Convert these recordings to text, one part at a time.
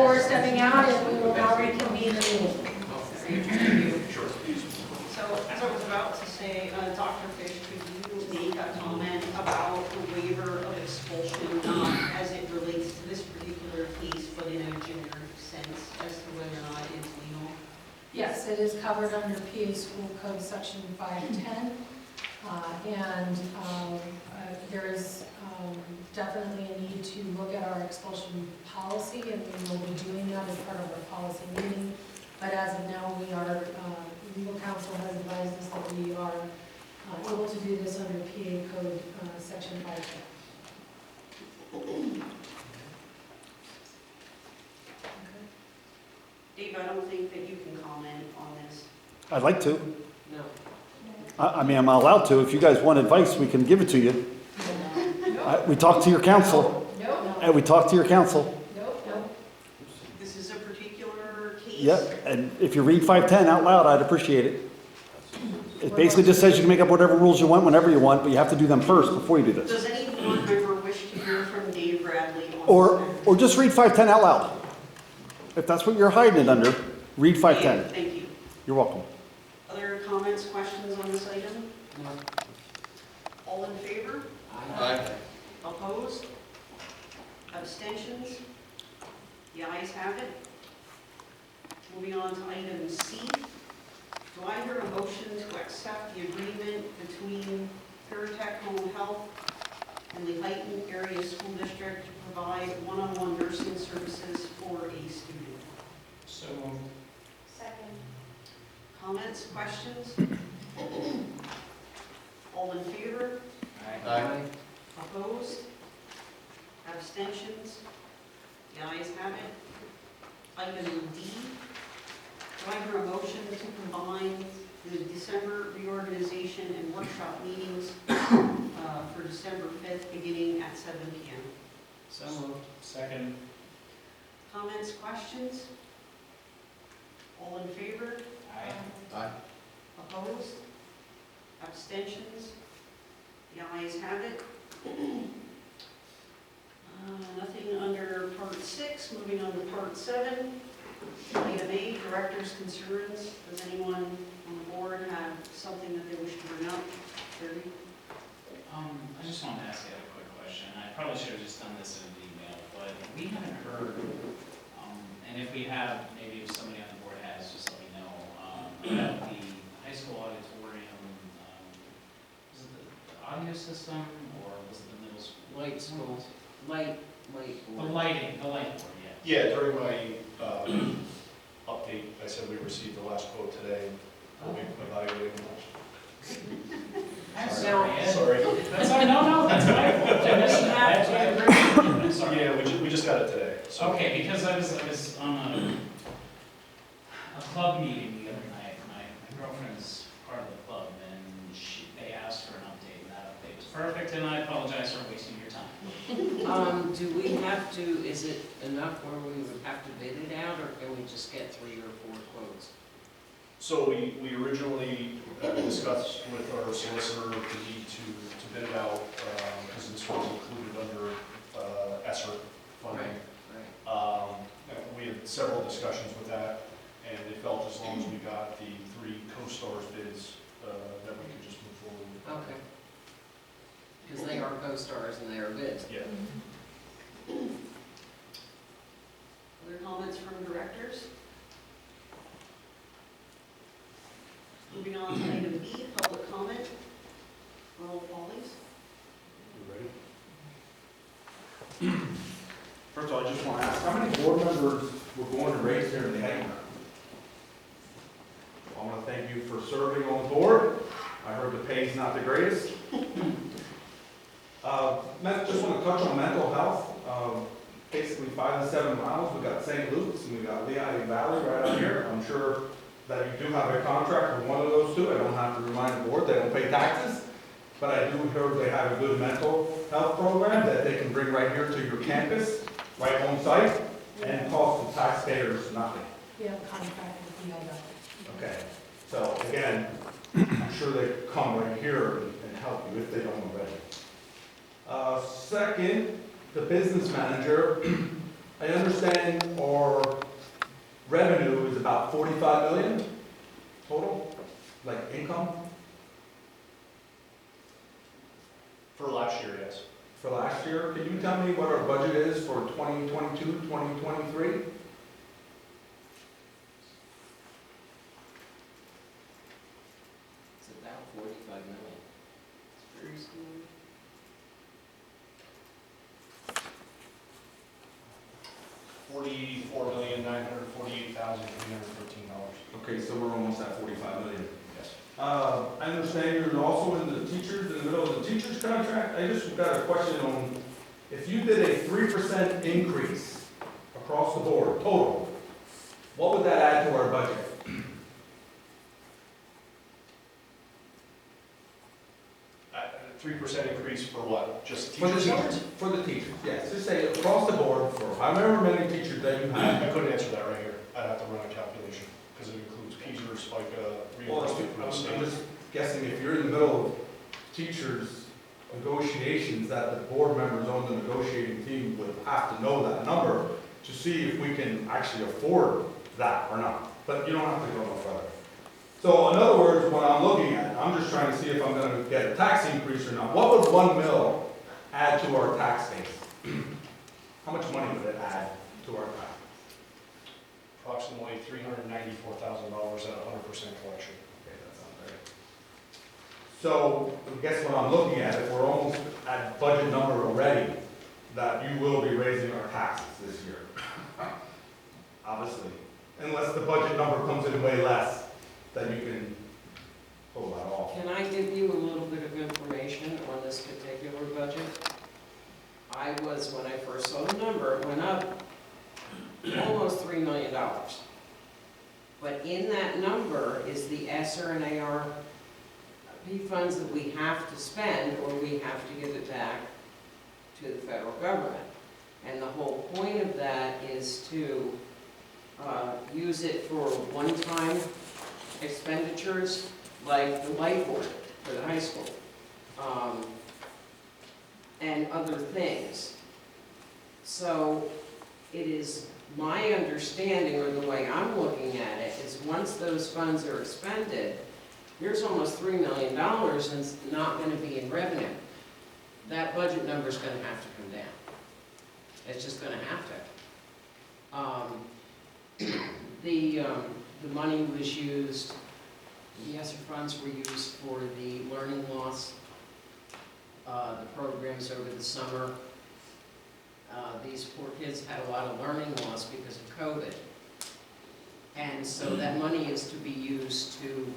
for stepping out, and we will now reconvene the meeting. So, as I was about to say, Dr. Fish, could you make a comment about the waiver of expulsion, not as it relates to this particular case, but in a generic sense, as to whether or not it's legal? Yes, it is covered under PA School Code Section 510, and there is definitely a need to look at our expulsion policy, and we will be doing that as part of our policy meeting. But as of now, we are, legal counsel has advised us that we are able to do this under PA Code Section 510. Dave, I don't think that you can comment on this. I'd like to. No. I mean, I'm allowed to. If you guys want advice, we can give it to you. We talked to your counsel. No. We talked to your counsel. No. This is a particular case? Yeah, and if you read 510 out loud, I'd appreciate it. It basically just says you can make up whatever rules you want whenever you want, but you have to do them first before you do this. Does any board member wish to hear from Dave Bradley on this? Or just read 510 out loud. If that's what you're hiding it under, read 510. Thank you. You're welcome. Other comments, questions on this item? No. All in favor? Aye. Opposed? Abstentions? The ayes have it. Moving on to item C. Do I hear a motion to accept the agreement between Paratech Home Health and the Heighton Area School District to provide one-on-one nursing services for a student? So moved. Second. Comments, questions? All in favor? Aye. Opposed? Abstentions? The ayes have it. Item D. Do I hear a motion to combine the December reorganization and workshop meetings for December 5th, beginning at 7 p.m.? So moved. Second. Comments, questions? All in favor? Aye. Opposed? Abstentions? The ayes have it. Nothing under Part 6. Moving on to Part 7. Item A, Director's Concerns. Does anyone on the board have something that they wish to bring up? Terry? I just wanted to ask you a quick question. I probably should have just done this in an email, but we haven't heard, and if we have, maybe if somebody on the board has, just let me know, about the high school auditorium, was it the audio system, or was it the middle school? Light school, light. The lighting board, yeah. Yeah, during my update, I said we received the last quote today. We'll be evaluating I'm that. sorry, Ed. Sorry. That's all, no, that's my fault. I missed that. I'm sorry. Yeah, we just got it today. So. Okay, because I was on a club meeting the other night. My girlfriend's part of the club, and they asked for an update, and that update was perfect, and I apologize for wasting your time. Do we have to, is it enough where we would have to bid it out, or can we just get 3 or 4 quotes? So we originally discussed with our solicitor the need to bid it out because this was included under ESSER funding. Right. We had several discussions with that, and they felt as long as we got the 3 co-stars bids that we could just move forward with. Okay. Because they are co-stars and they are bids. Yeah. Other comments from directors? Moving on to item B, public comment. Roll call, please. You ready? First of all, I just want to ask, how many board members were born and raised here in the Heighton? I want to thank you for serving on the board. I heard the pay's not the greatest. Just want to touch on mental health. Basically 5 to 7 miles, we got St. Luke's and we got Lehigh Valley right out here. I'm sure that you do have a contract with one of those two. I don't have to remind the board, they don't pay taxes. But I do hear they have a good mental health program that they can bring right here to your campus, right on site, and cost the taxpayers nothing. We have a contract with the Okay, so again, I'm sure they come right here and help you if they don't already. Second, the business manager, I understand our revenue is about 45 million total, like income For last year, yes. for last year. Can you tell me what our budget is for 2022, 2023? It's about 45 million. It's very small. $44,948,313. Okay, so we're almost at 45 million. Yes. I understand you're also in the teachers, in the middle of the teachers contract. I just got a question on, if you did a 3% increase across the board, total, what would that add to our budget? 3% increase for what? Just For the teachers' teachers, salaries? for the teachers, yes, just say across the board, for however many teachers that you have. I couldn't answer that right here. I'd have to run a calculation, because it includes Peters, like, Well, reimbursement from the I'm state. just guessing if you're in the middle of teachers' negotiations, that the board members on the negotiating team would have to know that number to see if we can actually afford that or not. But you don't have to go no further. So in other words, what I'm looking at, I'm just trying to see if I'm gonna get a tax increase or not. What would 1 mil add to our tax base? How much money would it add to our tax? Approximately $394,000 at 100% collection. Okay, that sounds right. So, I guess what I'm looking at, if we're almost at budget number already, that you will be raising our taxes this year. Obviously, unless the budget number comes in way less, then you can pull that off. Can I give you a little bit of information on this particular budget? I was, when I first saw the number, it went up almost $3 million. But in that number is the ESSER and ARP funds that we have to spend, or we have to give it back to the federal government. And the whole point of that is to use it for one-time expenditures, like the whiteboard for the high school, and other things. So it is my understanding, or the way I'm looking at it, is once those funds are expended, there's almost $3 million and it's not going to be in revenue. That budget number is going to have to come down. It's just going to have to. The money was used, the ESSER funds were used for the learning loss, the programs over the summer. These poor kids had a lot of learning loss because of COVID. And so that money is to be used to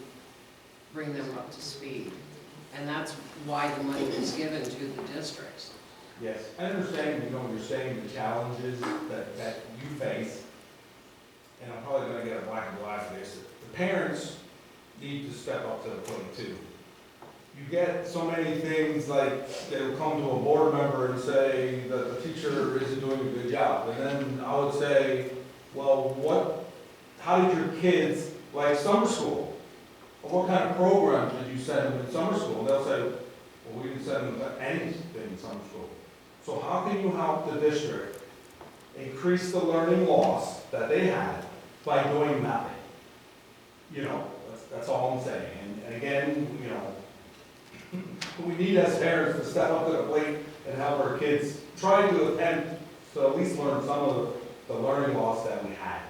bring them up to speed. And that's why the money was given to the districts. Yes, I understand, you're saying the challenges that you face, and I'm probably gonna get a black and white for this. The parents need to step up to the plate too. You get so many things like they'll come to a board member and say that the teacher isn't doing a good job. And then I would say, well, how did your kids like summer school? Or what kind of programs did you send them in summer school? And they'll say, well, we didn't send them to anything in summer school. So how can you help the district increase the learning loss that they had by doing nothing? You know, that's all I'm saying. And again, you know, we need as parents to step up to the plate and help our kids try to attempt to at least learn some of the learning loss that we had.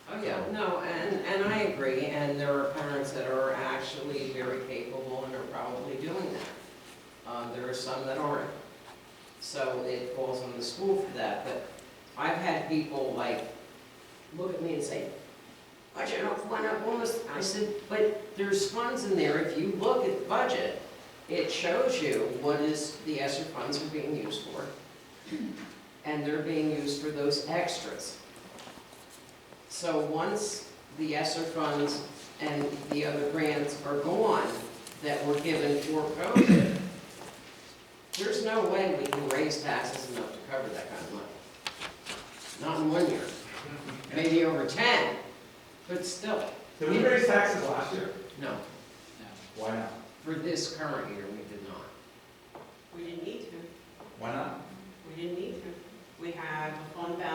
Oh, yeah, no, and I agree, and there are parents that are actually very capable and are probably doing that. There are some that aren't. So it falls on the school for that, but I've had people like look at me and say, budget went up almost, I said, but there's funds in there. If you look at the budget, it shows you what is the ESSER funds are being used for. And they're being used for those extras. So once the ESSER funds and the other grants are gone that were given for COVID, there's no way we can raise taxes enough to cover that kind of money. Not in 1 year, maybe over 10, but still. Did we raise taxes last year? No, No. Why not? for this current year, we did not. We didn't need to. Why not? We didn't need to. We have a fund balance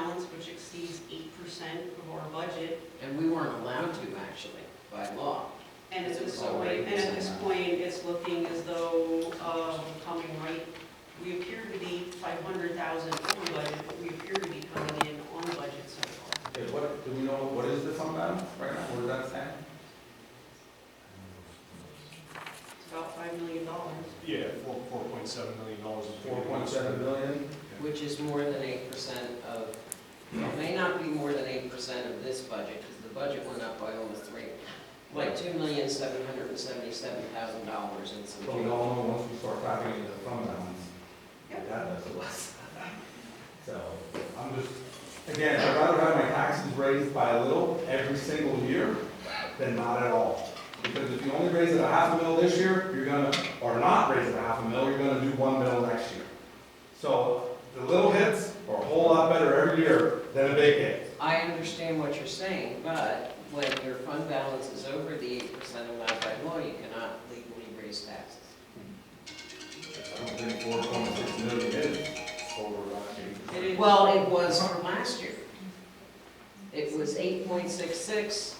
$4.7 million. $4.7 million. Which is more than 8% of, it may not be more than 8% of this budget, because the budget went up by almost $2,777,000 in some But we change. all know once we start tapping into the fund balance, Yep. that does it less. So, I'm just, again, I'd rather have my taxes raised by a little every single year than not at all. Because if you only raise it a $500,000 this year, you're gonna, or not raise it a $500,000, you're gonna do $1 million next year. So, the little hits are a whole lot better every year than a big hit. I understand what you're saying, but when your fund balance is over the 8% allowed by law, you cannot legally raise taxes. I don't think 4.6 million is over It is. Well, it was for last year. It was 8.66.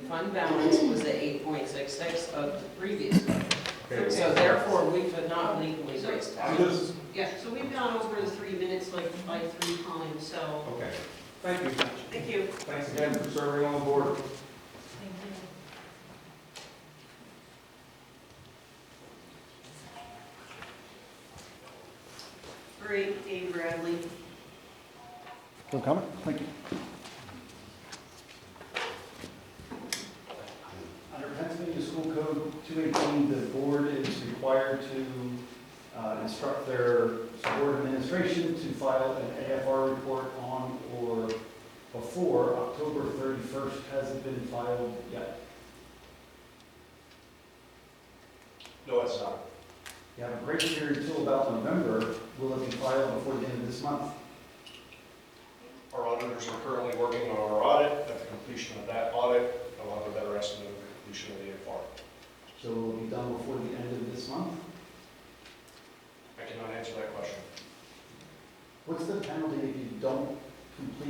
The fund balance was at 8.66 of the previous budget. Okay. So therefore, we could not legally raise I'm taxes. just, Yeah, so we've gone over the 3 minutes like 3 times, so, okay. Thank you. thank you. Thanks again for serving on the board. Thank you. All right, Dave Bradley. No comment? Thank you. Under Pennsylvania School Code 218, the board is required to instruct their board administration to file an AFR report on or before October 31st. Has it been filed yet? No, it's not. You have a grace period until about November. Will it be filed before the end of this month? Our auditors are currently working on our audit. At the completion of that audit, I'll have a better estimate of the completion of the AFR. So will it be done before the end of this month? I cannot answer that question. What's the penalty if you don't complete